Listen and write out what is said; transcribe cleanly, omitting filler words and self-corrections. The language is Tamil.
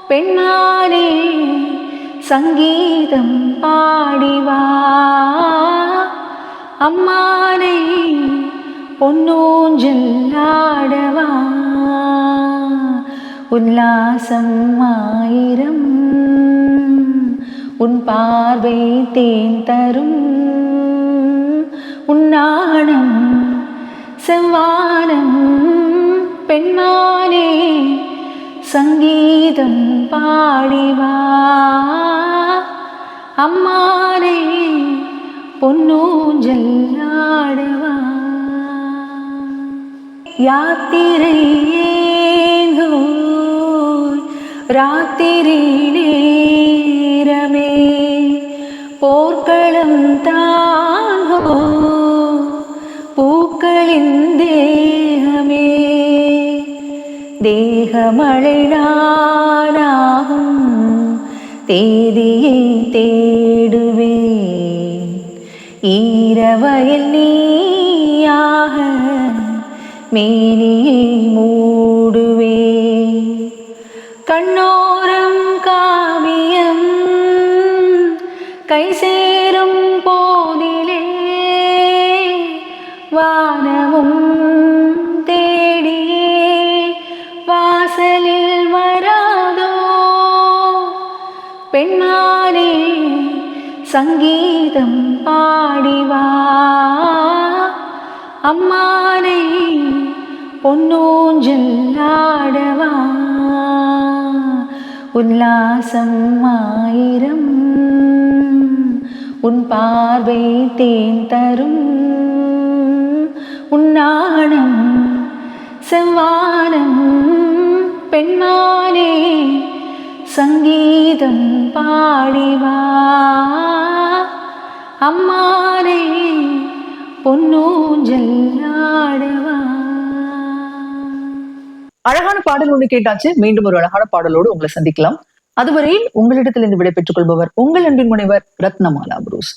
பெண்மானே சங்கீதம் பாடிவா, அம்மானை பொன்னூஞ்சல் ஆடவா, உல்லாசம் ஆயிரம் உன் பார்வை தேன் தரும், உன்னாடம் செவ்வானம். பெண்மானே சங்கீதம் பாடிவா, அம்மானை பொன்னூஞ்சல் ஆடவா. யாத்திரை ஏங்கோய் ராத்திரி நேரமே, போர்க்களம் தாங்கோ பூக்களின் தேகமே, தேகமழை நானாகும் தேதியை தேடுவேன், ஈரவயல் நீயாக மேனியை மூடுவேன். கண்ணோரம் காவியம் கை சேரும் போதிலே, வானமும் தேடியே வாசலில் வராதோ. பெண்மானே சங்கீதம் பாடிவா, அம்மானை பொன்னூஞ்சல் ஆடவா, உல்லாசம் ஆயிரம் உன் பார்வை தேன் தரும், உன்னாடம் செவ்வானம். பெண்மானே சங்கீதம் பாடிவா, அம்மானை பொன்னூஞ்சல் ஆடவா. அழகான பாடல் ஒன்று கேட்டாச்சு. மீண்டும் ஒரு அழகான பாடலோடு உங்களை சந்திக்கலாம். அதுவரையில் உங்களிடத்திலிருந்து விடை பெற்றுக் கொள்பவர் உங்கள் அன்பின் முனைவர் ரத்னமாலா புரூஸ்.